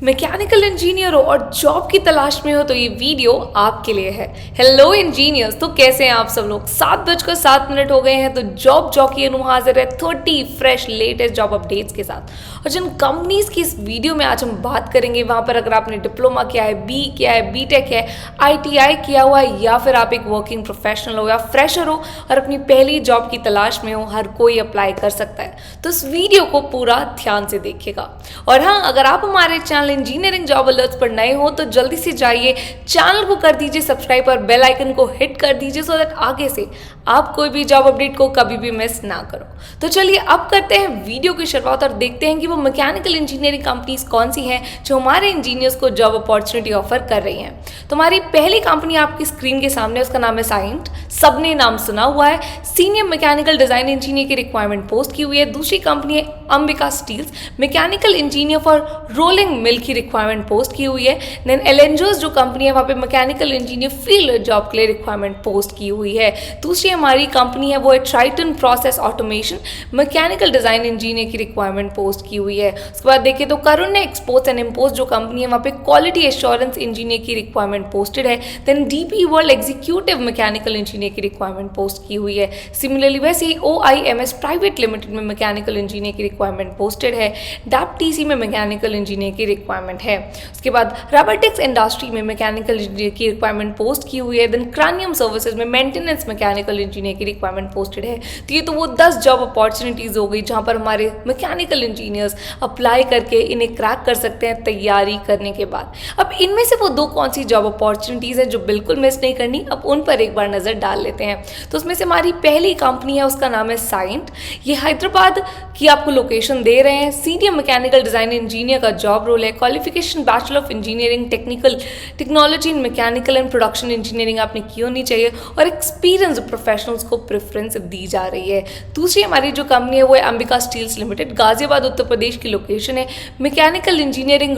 Mechanical engineer हो और job की तलाश में हो तो ये वीडियो आपके लिए है। हेलो इंजीनियर्स, तो कैसे हैं आप सब लोग। 7:07 हो गए हैं तो जॉब जॉकी अनु हाजिर है 30 फ्रेश लेटेस्ट जॉब अपडेट्स के साथ। और जिन कंपनीज की इस वीडियो में आज हम बात करेंगे, वहाँ पर अगर आपने डिप्लोमा किया है, बी किया है, बीटेक है, ITI किया हुआ है, या फिर आप एक वर्किंग प्रोफेशनल हो या फ्रेशर हो और अपनी पहली जॉब की तलाश में हो, हर कोई अप्लाई कर सकता है। तो इस वीडियो को पूरा ध्यान से देखिएगा। और हाँ, अगर आप हमारे चैनल इंजीनियरिंग जॉब अलर्ट्स पर नए हो तो जल्दी से जाइए, चैनल को कर दीजिए सब्सक्राइब और बेल आइकन को हिट कर दीजिए सो दैट आगे से आप कोई भी जॉब अपडेट को कभी भी मिस ना करो। तो चलिए अब करते हैं वीडियो की शुरुआत और देखते हैं कि वो मैकेनिकल इंजीनियरिंग कंपनीज कौन सी हैं जो हमारे इंजीनियर्स को जॉब अपॉर्चुनिटी ऑफर कर रही हैं। तो हमारी पहली कंपनी आपकी स्क्रीन के सामने, उसका नाम है साइंट। सबने नाम सुना हुआ है। सीनियर मैकेनिकल डिजाइन इंजीनियर की रिक्वायरमेंट पोस्ट की हुई है। दूसरी कंपनी है Ambika steels, mechanical engineer for rolling mill की रिक्वायरमेंट पोस्ट की हुई है। देन एलेंजर्स जो कंपनी है, वहाँ पे मैकेनिकल इंजीनियर फील्ड जॉब के लिए रिक्वायरमेंट पोस्ट की हुई है। दूसरी हमारी कंपनी है वो है Triton process automation, mechanical design engineer की रिक्वायरमेंट पोस्ट की हुई है। उसके बाद देखिए तो करुण एक्सपोर्ट्स एंड इम्पोर्ट्स जो कंपनी है, वहाँ पे क्वालिटी एश्योरेंस इंजीनियर की रिक्वायरमेंट पोस्टेड है। Then DP world executive mechanical engineer की रिक्वायरमेंट पोस्ट की हुई है। सिमिलरली वैसे ही OIMS प्राइवेट लिमिटेड में मैकेनिकल इंजीनियर की रिक्वायरमेंट पोस्टेड है। DAP-TC में मैकेनिकल इंजीनियर की रिक्वायरमेंट है। उसके बाद रोबोटिक्स इंडस्ट्री में मैकेनिकल इंजीनियर की रिक्वायरमेंट पोस्ट की हुई है। देन क्रानियम सर्विसेज में मेंटेनेंस मैकेनिकल इंजीनियर की रिक्वायरमेंट पोस्टेड है। तो ये तो वो 10 जॉब अपॉर्चुनिटीज हो गई जहां पर हमारे मैकेनिकल इंजीनियर्स अप्लाई करके इन्हें क्रैक कर सकते हैं तैयारी करने के बाद। अब इनमें से वो 2 कौन सी जॉब अपॉर्चुनिटीज हैं जो बिल्कुल मिस नहीं करनी, अब उन पर एक बार नजर डाल लेते हैं। तो उसमें से हमारी पहली कंपनी है, उसका नाम है साइंट। ये हैदराबाद की आपको लोकेशन दे रहे हैं। सीनियर मैकेनिकल डिजाइन इंजीनियर का जॉब रोल है। Qualification bachelor of engineering technology in mechanical and production engineering आपने की होनी चाहिए और एक्सपीरियंस प्रोफेशनल्स को प्रेफरेंस दी जा रही है। दूसरी हमारी जो कंपनी है वो है अंबिका स्टील्स लिमिटेड, गाजियाबाद उत्तर प्रदेश की लोकेशन है। मैकेनिकल इंजीनियरिंग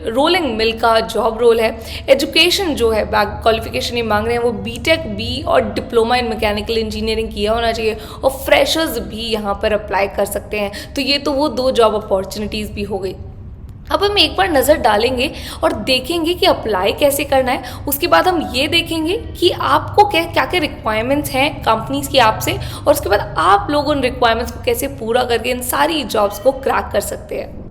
रोलिंग मिल का जॉब रोल है। एजुकेशन जो है क्वालिफिकेशन ये मांग रहे हैं वो बीटेक बी और डिप्लोमा इन मैकेनिकल इंजीनियरिंग किया होना चाहिए और फ्रेशर्स भी यहाँ पर अप्लाई कर सकते हैं। तो ये तो वो 2 जॉब अपॉर्चुनिटीज़ भी हो गई। अब हम एक बार नज़र डालेंगे और देखेंगे कि अप्लाई कैसे करना है। उसके बाद हम ये देखेंगे कि आपको क्या क्या रिक्वायरमेंट्स हैं कंपनीज की आपसे, और उसके बाद आप लोग उन रिक्वायरमेंट्स को कैसे पूरा करके इन सारी जॉब्स को क्रैक कर सकते हैं।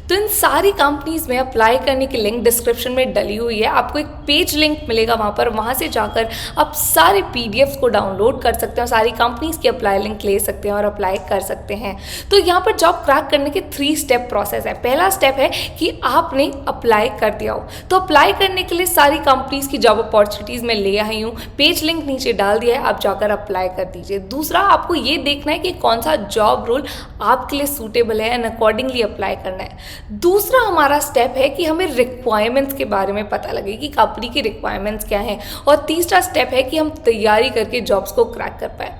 तो इन सारी कंपनीज में अप्लाई करने की लिंक डिस्क्रिप्शन में डली हुई है। आपको एक पेज लिंक मिलेगा वहाँ पर, वहाँ से जाकर आप सारे PDFs को डाउनलोड कर सकते हैं और सारी कंपनीज की अप्लाई लिंक ले सकते हैं और अप्लाई कर सकते हैं। तो यहाँ पर जॉब क्रैक करने के 3 स्टेप प्रोसेस है। पहला स्टेप है कि आपने अप्लाई कर दिया हो। तो अप्लाई करने के लिए सारी कंपनीज की जॉब अपॉर्चुनिटीज़ मैं ले आई हूँ, पेज लिंक नीचे डाल दिया है, आप जाकर अप्लाई कर दीजिए। दूसरा, आपको ये देखना है कि कौन सा जॉब रोल आपके लिए सूटेबल है एंड अकॉर्डिंगली अप्लाई करना है। दूसरा हमारा स्टेप है कि हमें रिक्वायरमेंट्स के बारे में पता लगे कि कंपनी की रिक्वायरमेंट्स क्या हैं। और तीसरा स्टेप है कि हम तैयारी करके जॉब्स को क्रैक कर पाए।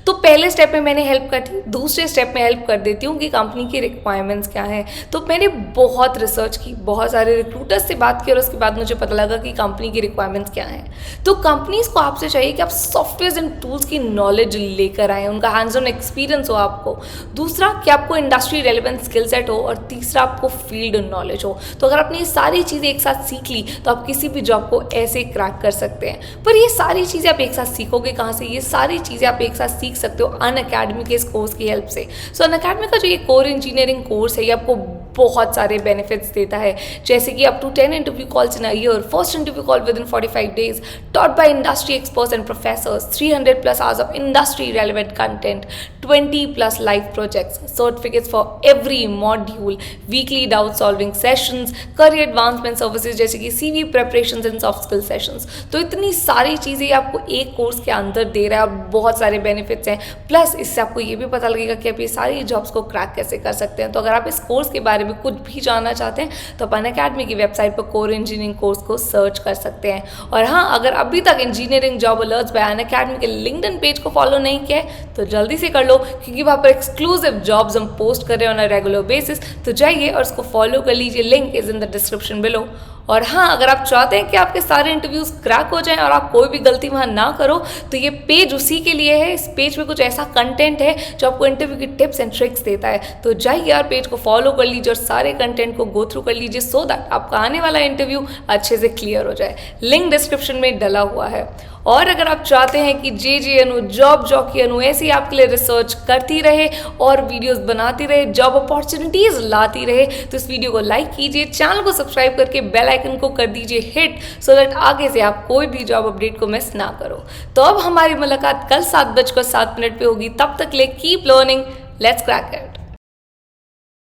तो पहले स्टेप में मैंने हेल्प कर दी, दूसरे स्टेप में हेल्प कर देती हूँ कि कंपनी की रिक्वायरमेंट्स क्या हैं। तो मैंने बहुत रिसर्च की, बहुत सारे रिक्रूटर्स से बात की और उसके बाद मुझे पता लगा कि कंपनी की रिक्वायरमेंट्स क्या हैं। तो कंपनीज को आपसे चाहिए कि आप सॉफ्टवेयर एंड टूल्स की नॉलेज लेकर आएँ, उनका हैंड्स ऑन एक्सपीरियंस हो आपको। दूसरा कि आपको इंडस्ट्री रेलिवेंट स्किल सेट हो और तीसरा आपको फील्ड नॉलेज हो। तो अगर आपने ये सारी चीज़ें एक साथ सीख ली तो आप किसी भी जॉब को ऐसे क्रैक कर सकते हैं। पर ये सारी चीज़ें आप एक साथ सीखोगे कहाँ से? ये सारी चीज़ें आप एक साथ सीख सकते हो अनअकैडमी के इस कोर्स की हेल्प से। सो अनअकैडमी का जो ये कोर इंजीनियरिंग कोर्स है, ये आपको बहुत सारे बेनिफिट्स देता है, जैसे कि up to 10 interview calls in a year, first interview call with in 45 days, taught by industry experts and professors, 300+ hours of industry relevant content, 20+ live projects, certificates for every module, weekly doubt solving sessions, career advancement services जैसे कि CV preparations and soft skill sessions। तो इतनी सारी चीज़ें आपको एक course के अंदर दे रहा है, बहुत सारे बेनिफिट्स हैं। प्लस इससे आपको ये भी पता लगेगा कि आप ये सारी जॉब्स को क्रैक कैसे कर सकते हैं। तो अगर आप इस कोर्स के बारे में कुछ भी जानना चाहते हैं तो आप अनअकैडमी की वेबसाइट पर कोर इंजीनियरिंग कोर्स को सर्च कर सकते हैं। और हाँ, अगर अभी तक engineering job alerts bye Unacademy के लिंक्डइन पेज को फॉलो नहीं किया है तो जल्दी से कर लो, क्योंकि वहाँ पर एक्सक्लूसिव जॉब्स हम पोस्ट कर रहे हैं ऑन अ रेगुलर बेसिस। तो जाइए और उसको फॉलो कर लीजिए, link is in the description below. और हाँ, अगर आप चाहते हैं कि आपके सारे इंटरव्यूज क्रैक हो जाएं और आप कोई भी गलती वहाँ ना करो, तो ये पेज उसी के लिए है। इस पेज में कुछ ऐसा कंटेंट है जो आपको इंटरव्यू की टिप्स एंड ट्रिक्स देता है। तो जाइए यार, पेज को फॉलो कर लीजिए और सारे कंटेंट को गो थ्रू कर लीजिए, सो दैट आपका आने वाला इंटरव्यू अच्छे से क्लियर हो जाए। लिंक डिस्क्रिप्शन में डला हुआ है। और अगर आप चाहते हैं कि जे अनु, जॉब जॉकी अनु ऐसी आपके लिए रिसर्च करती रहे और वीडियोस बनाती रहे, जॉब अपॉर्चुनिटीज लाती रहे, तो इस वीडियो को लाइक कीजिए, चैनल को सब्सक्राइब करके बेल आइकन को कर दीजिए हिट, सो दैट आगे से आप कोई भी जॉब अपडेट को मिस ना करो। तो अब हमारी मुलाकात कल 7:07 पे होगी। तब तक ले keep learning, let's crack it.